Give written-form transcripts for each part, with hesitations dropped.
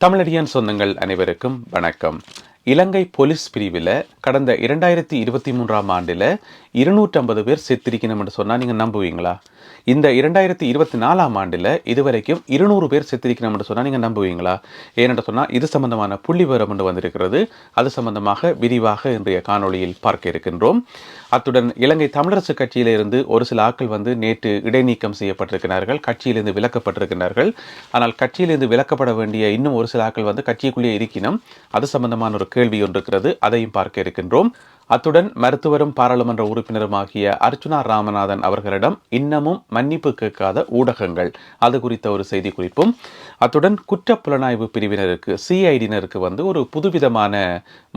தமிழடியான் சொந்தங்கள் அனைவருக்கும் வணக்கம். இலங்கை போலீஸ் பிரிவில் கடந்த 2023ஆம் ஆண்டில் 250 பேர் செத்திருக்கணும் என்று சொன்னால் நீங்கள் நம்புவீங்களா? இந்த 2024ஆம் ஆண்டில் இதுவரைக்கும் 200 பேர் செத்திருக்கணும் என்று சொன்னால் நீங்கள் நம்புவீங்களா? ஏனென்று சொன்னால் இது சம்பந்தமான புள்ளி விவரம் ஒன்று வந்திருக்கிறது. அது சம்பந்தமாக விரிவாக இன்றைய காணொளியில் பார்க்க இருக்கின்றோம். அத்துடன் இலங்கை தமிழரசு கட்சியிலிருந்து ஒரு சில ஆட்கள் நேற்று இடைநீக்கம் செய்யப்பட்டிருக்கிறார்கள், கட்சியிலிருந்து விலக்கப்பட்டிருக்கிறார்கள். ஆனால் கட்சியிலிருந்து விலக்கப்பட வேண்டிய இன்னும் ஒரு சில ஆட்கள் கட்சிக்குள்ளேயே இருக்கணும். அது சம்பந்தமான ஒரு கேள்வி ஒன்று இருக்கிறது, அதையும் பார்க்க இருக்கின்றோம். அத்துடன் மருத்துவரும் பாராளுமன்ற உறுப்பினருமாகிய அர்ச்சுனா ராமநாதன் அவர்களிடம் இன்னமும் மன்னிப்பு கேட்காத ஊடகங்கள், அது குறித்த ஒரு செய்தி குறிப்பும், அத்துடன் குற்றப்புலனாய்வு பிரிவினருக்கு சிஐடியினருக்கு ஒரு புதுவிதமான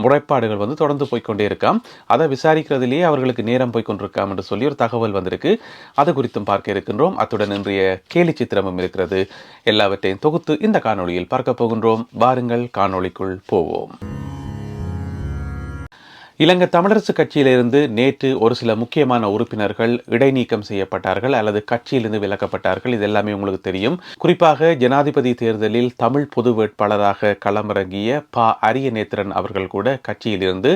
முறைப்பாடுகள் தொடர்ந்து போய்கொண்டே இருக்காம். அதை விசாரிக்கிறதுலேயே அவர்களுக்கு நேரம் போய்கொண்டிருக்காம் என்று சொல்லி ஒரு தகவல் வந்திருக்கு. அது குறித்தும் பார்க்க இருக்கின்றோம். அத்துடன் இன்றைய கேலி சித்திரமும் இருக்கிறது. எல்லாவற்றையும் தொகுத்து இந்த காணொளியில் பார்க்க போகின்றோம். வாருங்கள் காணொளிக்குள் போவோம். இலங்கை தமிழரசு கட்சியிலிருந்து நேற்று ஒரு சில முக்கியமான உறுப்பினர்கள் இடைநீக்கம் செய்யப்பட்டார்கள் அல்லது கட்சியிலிருந்து விலக்கப்பட்டார்கள். இது எல்லாமே உங்களுக்கு தெரியும். குறிப்பாக ஜனாதிபதி தேர்தலில் தமிழ் பொது வேட்பாளராக களமிறங்கிய அரியநேத்திரன் அவர்கள் கூட கட்சியிலிருந்து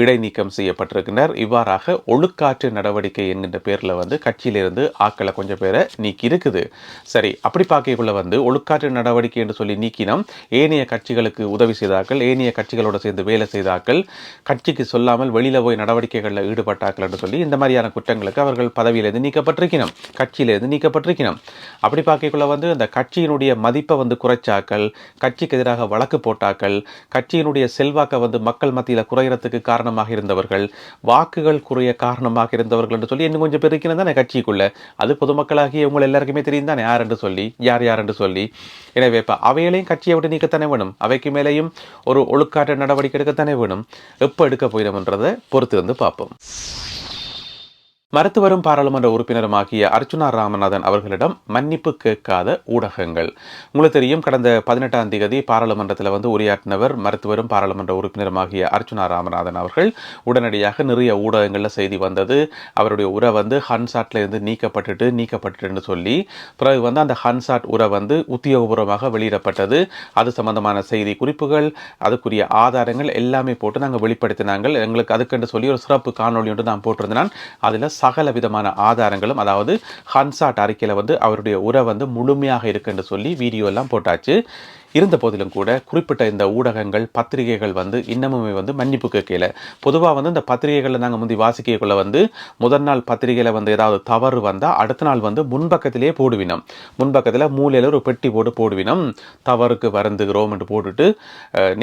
இடைநீக்கம் செய்யப்பட்டிருக்கின்றனர். இவ்வாறாக ஒழுக்காற்று நடவடிக்கை என்கின்ற பேரில் கட்சியிலிருந்து ஆக்களை கொஞ்சம் பேரை நீக்கி இருக்குது. சரி, அப்படி பார்க்கக்குள்ள ஒழுக்காற்று நடவடிக்கை என்று சொல்லி நீக்கினோம். ஏனைய கட்சிகளுக்கு உதவி செய்தார்கள், ஏனைய கட்சிகளோடு சேர்ந்து வேலை செய்தார்கள், கட்சிக்கு சொல்லாமல் வெளியில போய் நடவடிக்கைகளில் ஈடுபட்டார்கள் என்று சொல்லி இந்த மாதிரியான குற்றங்களுக்கு அவர்கள் பதவியிலிருந்து நீக்கப்பட்டிருக்கணும், கட்சியிலிருந்து நீக்கப்பட்டிருக்கணும். அப்படி பார்க்கக்குள்ள அந்த கட்சியினுடைய மதிப்பை குறைச்சாக்கள், கட்சிக்கு எதிராக வழக்கு போட்டாக்கள், கட்சியினுடைய செல்வாக்கை மக்கள் மத்தியில் குறையறதுக்கு காரணமாக இருந்தவர்கள், வாக்குகள் குறைய காரணமாக இருந்தவர்கள் என்று சொல்லி இன்னும் கொஞ்சம் பேர் இருக்கிறது தானே கட்சிக்குள்ள. அது பொதுமக்களாகிய உங்களை எல்லாருக்குமே தெரியும் தானே யார் என்று சொல்லி, யார் யார் என்று சொல்லி. எனவே அவைகளையும் கட்சியை விட்டு நீக்கத்தானே வேணும். அவைக்கு மேலேயும் ஒரு ஒழுக்காற்று நடவடிக்கை எடுக்கத்தானே வேணும். எப்போ எடுக்க போயிடும்ன்றதை பொறுத்து பார்ப்போம். மருத்துவரும் பாராளுமன்ற உறுப்பினருமாகிய அர்ச்சுனா ராமநாதன் அவர்களிடம் மன்னிப்பு கேட்காத ஊடகங்கள். உங்களுக்கு தெரியும், கடந்த 18ஆம் தேதி பாராளுமன்றத்தில் உரையாற்றினவர் மருத்துவரும் பாராளுமன்ற உறுப்பினருமாகிய அர்ச்சுனா ராமநாதன் அவர்கள். உடனடியாக நிறைய ஊடகங்களில் செய்தி வந்தது. அவருடைய உரை ஹன்சாட்ல இருந்து நீக்கப்பட்டுன்னு சொல்லி பிறகு அந்த ஹன்சாட் உரை உத்தியோகபூர்வமாக வெளியிடப்பட்டது. அது சம்பந்தமான செய்தி குறிப்புகள், அதுக்குரிய ஆதாரங்கள் எல்லாமே போட்டு நாங்கள் வெளிப்படுத்தினாங்கள். எங்களுக்கு அதுக்கென்று சொல்லி ஒரு சிறப்பு காணொலி ஒன்று நான் போட்டிருந்தேன். அதில் சகல விதமான ஆதாரங்களும், அதாவது ஹன்சாட் அறிக்கையில் அவருடைய உரை முழுமையாக இருக்குன்னு சொல்லி வீடியோ எல்லாம் போட்டாச்சு. இருந்த போதிலும் கூட குறிப்பிட்ட இந்த ஊடகங்கள், பத்திரிகைகள் இன்னமுமே மன்னிப்பு கேட்கல. பொதுவாக இந்த பத்திரிகைகளில் நாங்கள் முந்தி வாசிக்கக்குள்ள முதல் நாள் பத்திரிகையில் ஏதாவது தவறு வந்தால் அடுத்த நாள் முன்பக்கத்திலேயே போடுவினோம். முன்பக்கத்தில் மூலையில் ஒரு பெட்டி போட்டு போடுவினோம், தவறுக்கு வருந்துகிறோம் என்று போட்டுட்டு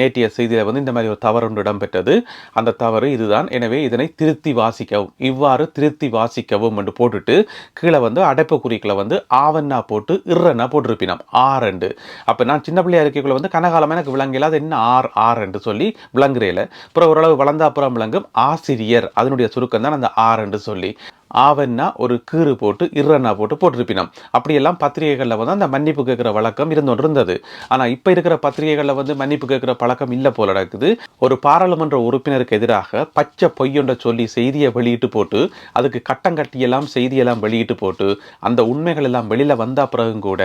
நேற்றைய செய்தியில் இந்த மாதிரி ஒரு தவறு ஒன்று இடம்பெற்றது, அந்த தவறு இதுதான், எனவே இதனை திருத்தி வாசிக்கவும், இவ்வாறு திருத்தி வாசிக்கவும் என்று போட்டுட்டு கீழே அடைப்பு குறிக்கில் ஆவண்ணா போட்டு இறன்னா போட்டிருப்பினோம் ஆரண்டு. அப்போ நான் சின்ன பிள்ளையா இருக்கைக்குள்ள கனகாலமாக எனக்கு விளங்கல, அது என்ன ஆர் என்று சொல்லி விளங்குறேல. அப்புறம் ஓரளவு வளர்ந்தா அப்புறம் விளங்கும் ஆசிரியர், அதனுடைய சுருக்கம் தான் அந்த ஆர் என்று சொல்லி ஆவன்னா ஒரு கீறு போட்டு இறன்னா போட்டிருப்பினோம். அப்படியெல்லாம் பத்திரிகைகளில் அந்த மன்னிப்பு கேட்குற வழக்கம் இருந்தது. ஆனால் இப்போ இருக்கிற பத்திரிகைகளில் மன்னிப்பு கேட்குற பழக்கம் இல்லை போல நடக்குது. ஒரு பாராளுமன்ற உறுப்பினருக்கு எதிராக பச்சை பொய்யொன்ற சொல்லி செய்தியை வெளியிட்டு போட்டு, அதுக்கு கட்டங்கட்டியெல்லாம் செய்தியெல்லாம் வெளியிட்டு போட்டு, அந்த உண்மைகள் எல்லாம் வெளியில் வந்த பிறகும் கூட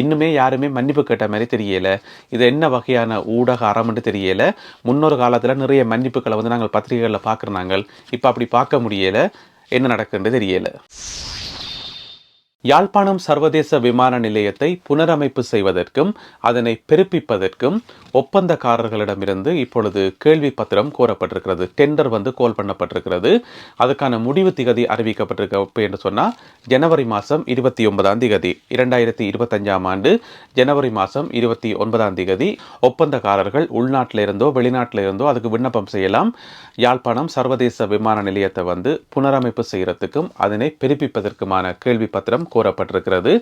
இன்னுமே யாருமே மன்னிப்பு கேட்ட மாதிரி தெரியல. இது என்ன வகையான ஊடக அறம்னு தெரியல. முன்னொரு காலத்தில் நிறைய மன்னிப்புகளை நாங்கள் பத்திரிகைகளில் பார்க்குறாங்க. இப்போ அப்படி பார்க்க முடியல. என்ன நடக்குன்னு தெரியல. யாழ்ப்பாணம் சர்வதேச விமான நிலையத்தை புனரமைப்பு செய்வதற்கும் அதனை பெருப்பிப்பதற்கும் ஒப்பந்தக்காரர்களிடமிருந்து இப்பொழுது கேள்வி பத்திரம் கோரப்பட்டிருக்கிறது. டெண்டர் கோல் பண்ணப்பட்டிருக்கிறது. அதுக்கான முடிவு திகதி அறிவிக்கப்பட்டிருக்க என்று சொன்னால் ஜனவரி மாதம் 29ஆம் தேதி 2025ஆம் ஆண்டு ஜனவரி மாதம் 29ஆம் தேதி ஒப்பந்தக்காரர்கள் உள்நாட்டில் இருந்தோ வெளிநாட்டில் இருந்தோ அதுக்கு விண்ணப்பம் செய்யலாம். யாழ்ப்பாணம் சர்வதேச விமான நிலையத்தை புனரமைப்பு செய்யறதுக்கும் அதனை பெருப்பிப்பதற்குமான கேள்வி பத்திரம் கோரப்பட்டிருக்கிறது.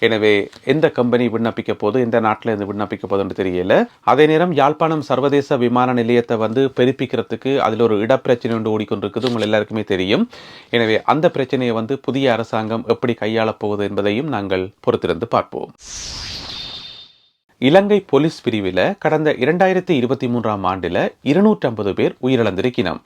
எனவே எந்த கம்பெனி விண்ணப்பிக்க போது, எந்த நாட்டில் இருந்து விண்ணப்பிக்க போது என்று தெரியல. அதே நேரம் யாழ்ப்பாணம் சர்வதேச விமான நிலையத்தை பெருப்பிக்கிறதுக்கு அதில் ஒரு இடப்பிரச்சனை ஒன்று ஓடிக்கொண்டிருக்குது, உங்கள் எல்லாருக்குமே தெரியும். எனவே அந்த பிரச்சனையை புதிய அரசாங்கம் எப்படி கையாளப் போகுது என்பதையும் நாங்கள் பொறுத்திருந்து பார்ப்போம். இலங்கை போலீஸ் பிரிவில் கடந்த 2023ஆம் ஆண்டில் 250 பேர் உயிரிழந்திருக்கணும்.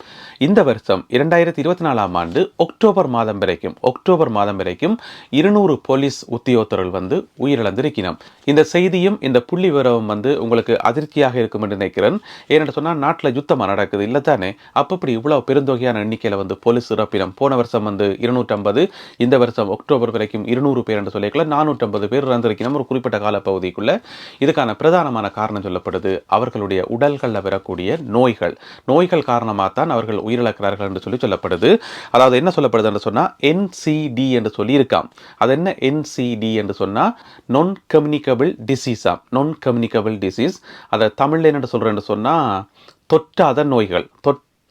இந்த வருஷம் 2024ஆம் ஆண்டு அக்டோபர் மாதம் வரைக்கும் 200 போலீஸ் உத்தியோகத்தர்கள் உயிரிழந்திருக்கணும். இந்த செய்தியும் இந்த புள்ளி விவரம் உங்களுக்கு அதிர்ச்சியாக இருக்கும் என்று நினைக்கிறேன். ஏன்னு சொன்னால் நாட்டில் யுத்தமாக நடக்குது இல்லை தானே? அப்படி இவ்வளவு பெருந்தொகையான எண்ணிக்கையில் போலீஸ் இறப்பினம். போன வருஷம் 250, இந்த வருஷம் அக்டோபர் வரைக்கும் 200 பேர் என்று சொல்லிக்கல 450 பேர் இறந்திருக்கணும் ஒரு குறிப்பிட்ட காலப்பகுதிக்குள்ள. இதுக்கான பிரதானமான காரணம் சொல்லப்படுது அவர்களுடைய உடல்களில் வரக்கூடிய நோய்கள் காரணமாக தான் அவர்கள் உயிரிழக்கிறார்கள் என்று சொல்லப்படுது. அதாவது என்ன சொல்லப்படுது என்று சொன்னால் NCD என்று சொல்லி இருக்காம். அது என்ன NCD என்று சொன்னால் நான் கம்யூனிகபிள் டிசீஸ். அதை தமிழில் என்ன சொல்கிறேன்னு சொன்னால் தொற்றாத நோய்கள்,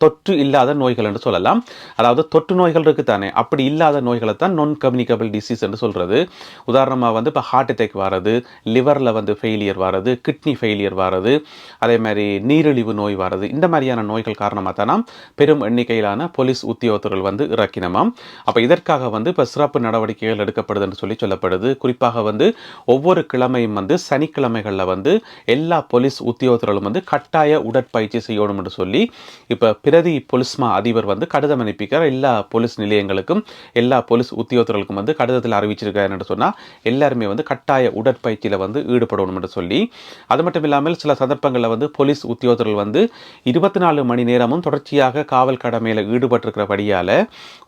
தொற்று இல்லாத நோய்கள் என்று சொல்லலாம். அதாவது தொற்று நோய்கள் இருக்குத்தானே, அப்படி இல்லாத நோய்களை தான் நான் கம்யூனிகபிள் டிசீஸ் என்று சொல்கிறது. உதாரணமாக இப்போ ஹார்ட் அட்டாக் வர்றது, லிவரில் ஃபெயிலியர் வர்றது, கிட்னி ஃபெயிலியர் வர்றது, அதே மாதிரி நீரிழிவு நோய் வர்றது, இந்த மாதிரியான நோய்கள் காரணமாக தான் பெரும் எண்ணிக்கையிலான போலீஸ் உத்தியோகத்தர்கள் இறக்கினமாம். அப்போ இதற்காக இப்போ சிறப்பு நடவடிக்கைகள் எடுக்கப்படுது என்று சொல்லப்படுது. குறிப்பாக ஒவ்வொரு கிழமையும் சனிக்கிழமைகளில் எல்லா போலீஸ் உத்தியோகத்தர்களும் கட்டாய உடற்பயிற்சி செய்யணும் என்று சொல்லி இப்போ பிரதி போலீஸ்மா அதிபர் கடிதம் அனுப்பிக்கிறார் எல்லா போலீஸ் நிலையங்களுக்கும், எல்லா போலீஸ் உத்தியோகத்தர்களுக்கும் கடிதத்தில் அறிவிச்சிருக்காரு என்று சொன்னால் எல்லாருமே கட்டாய உடற்பயிற்சியில் ஈடுபடணும் என்று சொல்லி. அது மட்டும் இல்லாமல் சில சந்தர்ப்பங்களில் போலீஸ் உத்தியோகத்தர்கள் 24 மணி நேரமும் தொடர்ச்சியாக காவல் கடமையில் ஈடுபட்டிருக்கிறபடியால்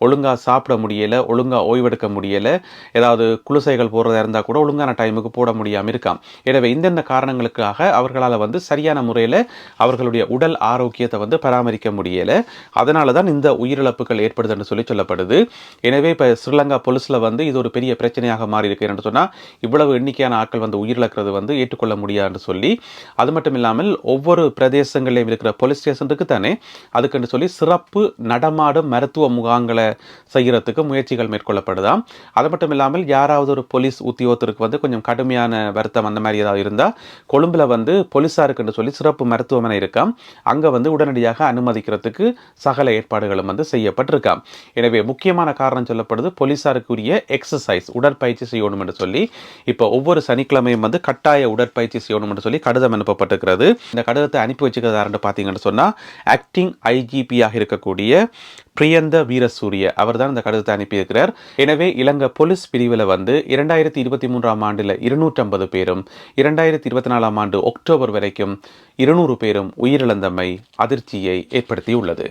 ஒழுங்காக சாப்பிட முடியலை, ஒழுங்காக ஓய்வெடுக்க முடியலை, ஏதாவது குளிசைகள் போடுறதா இருந்தால் கூட ஒழுங்கான டைமுக்கு போட முடியாமல் இருக்காம். எனவே இந்தந்த காரணங்களுக்காக அவர்களால் சரியான முறையில் அவர்களுடைய உடல் ஆரோக்கியத்தை பராமரிக்க முடியல. அதனால தான் இந்த உயிரிழப்புகள் ஏற்படுது என்று சொல்லப்படுது. எனவே இப்போ ஸ்ரீலங்கா போலீஸ்ல இது ஒரு பெரிய பிரச்சனையாக மாறி இருக்கு என்று சொன்னால் இவ்வளவு எண்ணிக்கையான ஆட்கள் உயிரிழக்கிறது ஏற்றுக்கொள்ள முடியாது என்று சொல்லி. அது மட்டும் இல்லாமல் ஒவ்வொரு பிரதேசங்களிலும் இருக்கிற போலீஸ் ஸ்டேஷனுக்கு தானே அதுக்கு சொல்லி சிறப்பு நடமாடும் மருத்துவ முகாம்களை செய்யறதுக்கு முயற்சிகள் மேற்கொள்ளப்படுதாம். அது மட்டும் இல்லாமல் யாராவது ஒரு போலீஸ் உத்தியோகத்திற்கு கொஞ்சம் கடுமையான வருத்தம் அந்த மாதிரி ஏதாவது இருந்தால் கொழும்புல போலீஸாருக்கு சொல்லி சிறப்பு மருத்துவமனை இருக்காம். அங்கே உடனடியாக அனுமதிக்கிறதுக்கு சகல ஏற்பாடுகளும் செய்யப்பட்டிருக்காம். எனவே முக்கியமான காரணம் சொல்லப்படுது போலீசாருக்குரிய எக்ஸசைஸ், உடற்பயிற்சி செய்யணும் என்று சொல்லி இப்போ ஒவ்வொரு சனிக்கிழமையும் கட்டாய உடற்பயிற்சி செய்யணும் என்று சொல்லி கடிதம் அனுப்பப்பட்டிருக்கிறது. இந்த கடிதத்தை அனுப்பி வச்சுக்கிறதாரு பார்த்தீங்கன்னு சொன்னால் ஆக்டிங் IGP-ஆக இருக்கக்கூடிய பிரியந்த வீரசூரிய அவர் தான் இந்த கடிதத்தை அனுப்பியிருக்கிறார். எனவே இலங்கை போலீஸ் பிரிவில் 2023ஆம் ஆண்டில் 250 பேரும் 2024ஆம் ஆண்டு அக்டோபர் வரைக்கும் 200 பேரும் உயிரிழந்தமை அதிர்ச்சியை ஏற்படுத்தியுள்ளது.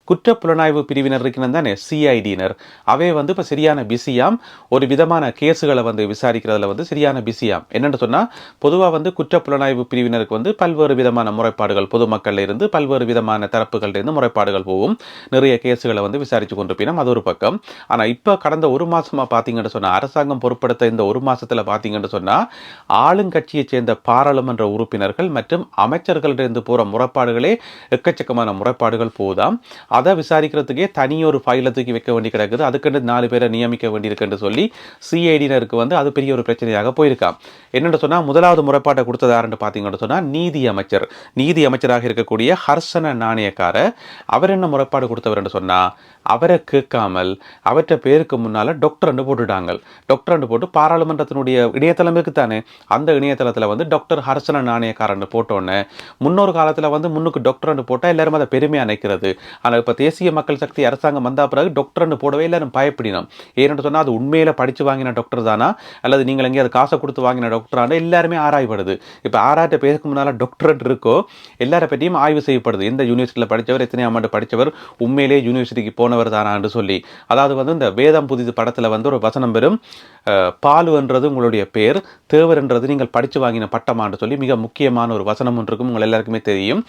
குற்றப்புலனாய்வு பிரிவினர் இருக்கிறது தானே, CID-னர், அவை இப்போ சரியான பிஸியாம். ஒரு விதமான கேஸுகளை விசாரிக்கிறதுல சரியான பிஸியாம். என்னென்னு சொன்னால் பொதுவாக குற்றப்புலனாய்வு பிரிவினருக்கு பல்வேறு விதமான முறைப்பாடுகள் பொதுமக்கள் இருந்து பல்வேறு விதமான தரப்புகள் இருந்து முறைப்பாடுகள் போகும். நிறைய கேஸுகளை விசாரித்து கொண்டிருப்பினோம். அது ஒரு பக்கம். ஆனால் இப்போ கடந்த ஒரு மாதமாக பார்த்தீங்கன்னு சொன்னால் அரசாங்கம் பொறுப்படுத்த இந்த ஒரு மாதத்தில் பார்த்தீங்கன்னு சொன்னால் ஆளுங்கட்சியை சேர்ந்த பாராளுமன்ற உறுப்பினர்கள் மற்றும் அமைச்சர்களிடந்து போகிற முறைப்பாடுகளே எக்கச்சக்கமான முறைப்பாடுகள் போதாம். அதை விசாரிக்கிறதுக்கே தனியொரு ஃபைலை தூக்கி வைக்க வேண்டி கிடக்குது. அதுக்கு 4 பேரை நியமிக்க வேண்டியிருக்குன்னு சொல்லி CID-னருக்கு அது பெரிய ஒரு பிரச்சனையாக போயிருக்காம். என்னென்னு சொன்னால் முதலாவது முறைப்பாட்டை கொடுத்தது யாருன்னு பார்த்தீங்கன்னு சொன்னால் நீதி அமைச்சராக இருக்கக்கூடிய ஹர்ஷன நாணயக்கார. அவர் என்ன முறைப்பாடு கொடுத்தவர் சொன்னால் அவரை கேட்காமல் அவற்றை பேருக்கு முன்னால் டாக்டர்னு போட்டுட்டாங்க. டாக்டர்னு போட்டு பாராளுமன்றத்தினுடைய இணையதளம் இருக்குத்தானே, அந்த இணையதளத்தில் டாக்டர் ஹர்ஷன நாணயக்காரன்னு போட்டோன்னே முன்னொரு காலத்தில் முன்னுக்கு டாக்டர்னு போட்டால் எல்லாரும் அதை பெருமையாக நினைக்கிறது. ஆனால் இப்போ தேசிய மக்கள் சக்தி அரசாங்கம் வந்த பிறகு டாக்டர்னு போடவே எல்லாரும் பயப்படினோம். ஏன்னு சொன்னால் அது உண்மையில படித்து வாங்கின டாக்டர் தானா அல்லது நீங்கள் எங்கேயாவது காசை கொடுத்து வாங்கின டாக்டரான எல்லாருமே ஆராய்ப்படுது. இப்போ ஆராய்ச்சி பேருக்கு முன்னால் டாக்டரேட் இருக்கோ எல்லாரை பற்றியும் ஆய்வு செய்யப்படுது. எந்த யூனிவர்சிட்டியில் படித்தவர், எத்தனை ஆண்டு படித்தவர், உண்மையிலே யூனிவர்சிட்டிக்கு போனவர் தானான்னு சொல்லி. அதாவது இந்த வேதம் புதிது படத்தில் ஒரு வசனம் பெறும், பாலு என்றது உங்களுடைய பேர், தேவர் என்றது நீங்கள் படித்து வாங்கின பட்டமான்னு சொல்லி மிக முக்கியமான ஒரு வசனம் ஒன்று இருக்கும், உங்கள் எல்லாருக்குமே தெரியும்.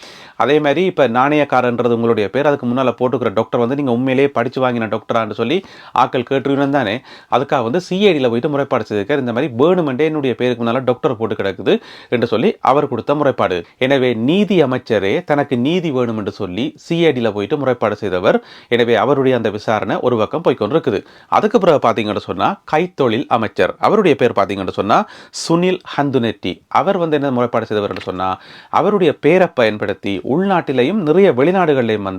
அதே மாதிரி இப்போ நாணயக்காரன்றது உங்களுடைய பேர், அதுக்கு முன்னால் போட்டுக்கிற டாக்டர் நீங்கள் உண்மையிலேயே படித்து வாங்கின டாக்டரான்னு சொல்லி ஆக்கள் கேட்டுருக்கணும் தானே. அதுக்காக CID-ல போயிட்டு முறைப்பாடு செய்திருக்கார். இந்த மாதிரி வேணுமெண்டே என்னுடைய பேருக்கு முன்னால் டாக்டர் போட்டு கிடக்குது என்று சொல்லி அவர் கொடுத்த முறைப்பாடு. எனவே நீதி அமைச்சரே தனக்கு நீதி வேணும் என்று சொல்லி CID-ல போயிட்டு முறைப்பாடு செய்தவர். எனவே அவருடைய அந்த விசாரணை ஒரு பக்கம் போய்கொண்டிருக்குது. அதுக்கு பிறகு பார்த்தீங்கன்னு சொன்னால் கைத்தொழில் அமைச்சர், அவருடைய பேர் பார்த்தீங்கன்னு சொன்னால் சுனில் ஹந்துனெட்டி. அவர் என்ன முறைப்பாடு செய்தவர் என்று சொன்னால் அவருடைய பேரை பயன்படுத்தி உள்நாட்டிலையும் நிறைய வெளிநாடுகளிலையும்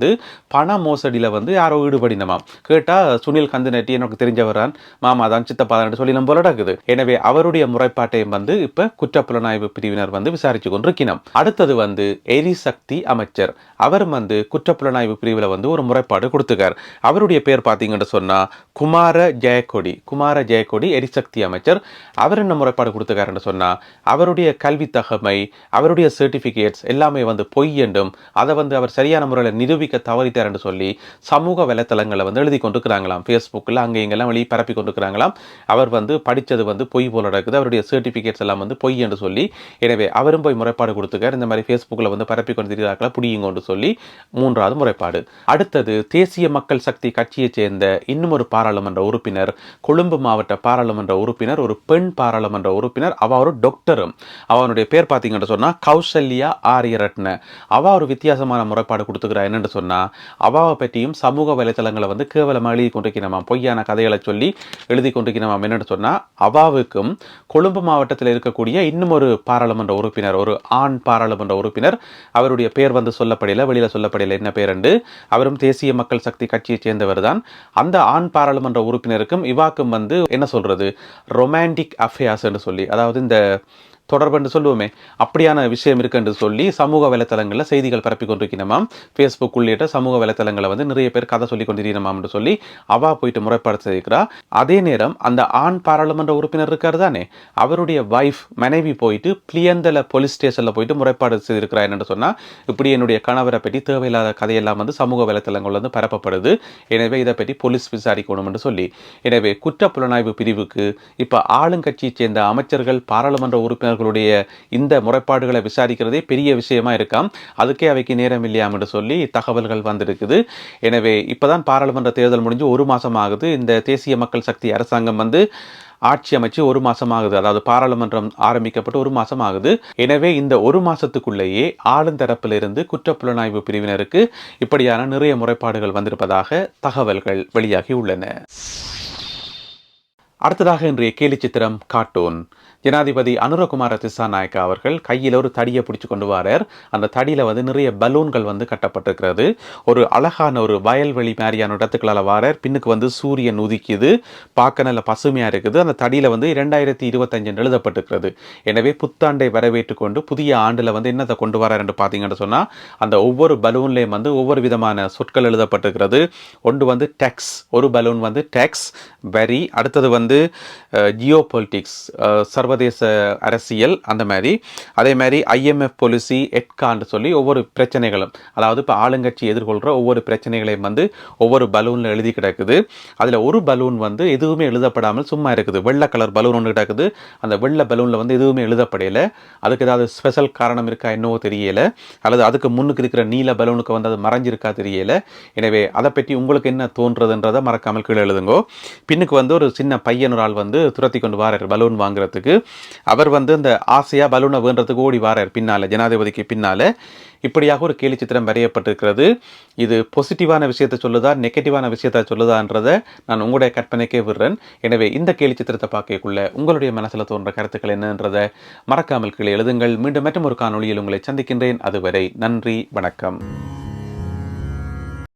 பண மோசடியில் வந்து யாரோ ஈடுபடினமாம். கேட்டால் சுனில் கந்தனட்டி எனக்கு தெரிஞ்சவரான், மாமா தான் சித்தப்பா தான் சொல்லி நம்ம நடக்குது. எனவே அவருடைய முறைப்பாட்டையும் வந்து இப்போ குற்றப்புலனாய்வு பிரிவினர் வந்து விசாரிச்சு கொண்டிருக்கணும். அடுத்தது வந்து எரிசக்தி அமைச்சர், அவர் வந்து குற்றப்புலனாய்வு பிரிவில் வந்து ஒரு முறைப்பாடு கொடுத்துக்கார். அவருடைய பேர் பார்த்தீங்கன்னு சொன்னால் குமார ஜெயக்கொடி எரிசக்தி அமைச்சர். அவர் என்ன முறைப்பாடு கொடுத்துக்காருன்னு சொன்னால், அவருடைய கல்வி தகமை, அவருடைய சர்டிஃபிகேட்ஸ் எல்லாமே வந்து பொய் என்றும் அதை வந்து அவர் சரியான முறையில் நிரூபிக்க தவறித்தார் என்று சொல்லி சமூக வலைத்தளங்களை வந்து எழுதி கொண்டிருக்கிறாங்களாம். ஃபேஸ்புக்கில் அங்கே இங்கெல்லாம் வெளியே பரப்பி கொண்டிருக்கிறாங்களாம். அவர் வந்து படித்தது வந்து பொய் போல நடக்குது, அவருடைய சர்டிஃபிகேட்ஸ் எல்லாம் வந்து பொய் என்று சொல்லி. எனவே அவரும் போய் முறைப்பாடு கொடுத்துக்கார். இந்த மாதிரி ஃபேஸ்புக்கில் வந்து பரப்பி கொண்டு இருக்கிறார்களா புடியுங்கன்னு சொல்லி 3வது முறைப்பாடு. அடுத்தது தேசிய மக்கள் சக்தி கட்சியைச் சேர்ந்த இன்னும் ஒரு பாராளுமன்ற உறுப்பினர், கொழும்பு மாவட்ட பாராளுமன்ற உறுப்பினர், ஒரு பெண் பாராளுமன்ற உறுப்பினர், அவ ஒரு டாக்டரும். அவனுடைய பேர் பார்த்தீங்கன்னு சொன்னால் கௌசல்யா ஆரியரட்ன. அவ ஒரு வித்தியாசமான முறைப்பாடு கொடுத்துக்கிறா. என்னென்னு சொன்னால், அவாவை பற்றியும் சமூக வலைத்தளங்களை வந்து கேவலமாக எழுதி கொண்டிருக்கணுமாம், பொய்யான கதைகளை சொல்லி எழுதி கொண்டிருக்கணுமாம். என்னென்னு சொன்னால், அவாவுக்கும் கொழும்பு மாவட்டத்தில் இருக்கக்கூடிய இன்னும் ஒரு பாராளுமன்ற உறுப்பினர், ஒரு ஆண் பாராளுமன்ற உறுப்பினர், அவருடைய பேர் வந்து சொல்லப்படையில், வெளியில் சொல்லப்படையில் என்ன பேர் என்று, அவரும் தேசிய மக்கள் சக்தி கட்சியை சேர்ந்தவர் தான். அந்த ஆண் பாராளுமன்ற உறுப்பினருக்கும் இவாக்கும் வந்து என்ன சொல்றது, ரொமான்டிக் அஃபேர்ஸ் என்று சொல்லி, அதாவது இந்த தொடர்பு சொல்லுவோமே, அப்படியான விஷயம் இருக்குன்னு சொல்லி சமூக வலைத்தளங்களில் செய்திகள் பரப்பி கொண்டிருக்கணுமாம். ஃபேஸ்புக் உள்ளிட்ட சமூக வலைத்தளங்களை வந்து நிறைய பேர் கதை சொல்லி கொண்டிருக்கணுமாம் என்று சொல்லி அவா போயிட்டு முறைப்பாடு செய்கிறா. அதே நேரம் அந்த ஆண் பாராளுமன்ற உறுப்பினர் இருக்கார் தானே, அவருடைய வைஃப் மனைவி போயிட்டு பிளியந்தல போலீஸ் ஸ்டேஷனில் போயிட்டு முறைப்பாடு செய்திருக்கிறா. என்னென்னு சொன்னால், இப்படி என்னுடைய கணவரை பற்றி தேவையில்லாத கதையெல்லாம் வந்து சமூக வலைத்தளங்கள் வந்து பரப்பப்படுது, எனவே இதை பற்றி போலீஸ் விசாரிக்கணும் என்று சொல்லி. எனவே குற்றப்புலனாய்வு பிரிவுக்கு இப்போ ஆளுங்கட்சியை சேர்ந்த அமைச்சர்கள், பாராளுமன்ற உறுப்பினர் இந்த முறைப்பாடுகளை விசாரிக்கிறதே பெரிய விஷயமா இருக்காம். அதுக்கே அவைக்கு நேரம் இல்லையாம் என்று சொல்லி தகவல்கள் வந்திருக்குது. எனவே இப்பதான் பாராளுமன்ற தேர்தல் முடிஞ்சு 1 மாசம் ஆகுது. இந்த தேசிய மக்கள் சக்தி அரசாங்கம் வந்து ஆட்சி அமைச்சு 1 மாசம் ஆகுது. அதாவது பாராளுமன்றம் ஆரம்பிக்கப்பட்டு 1 மாசம் ஆகுது. எனவே இந்த 1 மாசத்துக்குள்ளேயே ஆளுந்தரப்பிலிருந்து குற்றப்புலனாய்வு பிரிவினருக்கு இப்படியான நிறைய முறைப்பாடுகள் வந்திருப்பதாக தகவல்கள் வெளியாகி உள்ளன. அடுத்ததாக இன்றைய கேலி சித்திரம் கார்ட்டூன். ஜனாதிபதி அனுரகுமார திசாநாயக்கா அவர்கள் கையில் ஒரு தடியை பிடிச்சு கொண்டு வரார். அந்த தடியில் வந்து நிறைய பலூன்கள் வந்து கட்டப்பட்டிருக்கிறது. ஒரு அழகான ஒரு வயல்வெளி மாதிரியான இடத்துக்களால் வாரார். பின்னுக்கு வந்து சூரியன் உதிக்குது, பார்க்க நல்ல பசுமையாக இருக்குது. அந்த தடியில் வந்து 2025 எழுதப்பட்டிருக்கிறது. எனவே புத்தாண்டை வரவேற்று கொண்டு புதிய ஆண்டில் வந்து என்னத்தை கொண்டு வரார் என்று பார்த்தீங்கன்னு சொன்னால், அந்த ஒவ்வொரு பலூன்லேயும் வந்து ஒவ்வொரு விதமான சொற்கள் எழுதப்பட்டிருக்கிறது. ஒன்று வந்து டேக்ஸ், ஒரு பலூன் வந்து டேக்ஸ் வரி, அடுத்தது வந்து ஜியோ பொலிட்டிக்ஸ் சர்வதேச அரசியல், அந்த மாதிரி. அதே மாதிரி IMF பாலிசி, எட்கான்னு சொல்லி ஒவ்வொரு பிரச்சனைகளும், அதாவது இப்போ ஆளுங்கட்சி எதிர்கொள்கிற ஒவ்வொரு பிரச்சனைகளையும் வந்து ஒவ்வொரு பலூனில் எழுதி கிடக்குது. அதில் ஒரு பலூன் வந்து எதுவுமே எழுதப்படாமல் சும்மா இருக்குது. வெள்ளை கலர் பலூன் ஒன்று கிடக்குது. அந்த வெள்ளை பலூனில் வந்து எதுவுமே எழுதப்படையில. அதுக்கு ஏதாவது ஸ்பெஷல் காரணம் இருக்கா என்னவோ தெரியல, அல்லது அதுக்கு முன்னுக்கு இருக்கிற நீல பலூனுக்கு வந்து அது மறைஞ்சிருக்கா தெரியல. எனவே அதை பற்றி உங்களுக்கு என்ன தோன்றதுன்றதை மறக்காமல் கீழே எழுதுங்கோ. பின்னுக்கு வந்து ஒரு சின்ன பையன் ஒரு ஆள் வந்து துரத்தி கொண்டு வாரார் பலூன் வாங்குறதுக்கு. அவர் வந்து அந்த ஆசையா பலூனை வேண்டதுக்கு ஓடி வாரார் பின்னால, ஜனாதிபதிக்கு பின்னால. இப்படியாக ஒரு கேலி சித்திரம் வரையப்பட்டிருக்கிறது. இது பாசிட்டிவான விஷயத்தை சொல்லுதா, நெகட்டிவான விஷயத்தை சொல்லுதான்றதை நான் உங்களுடைய கற்பனைக்கே விடுறேன். எனவே இந்த கேலி சித்திரத்தை பார்க்கக்குள்ள உங்களுடைய மனசில் தோன்ற கருத்துக்கள் என்னன்றதை மறக்காமல் கீழே எழுதுங்கள். மீண்டும் மற்றும் ஒரு காணொளியில் உங்களை சந்திக்கின்றேன். அதுவரை நன்றி, வணக்கம்.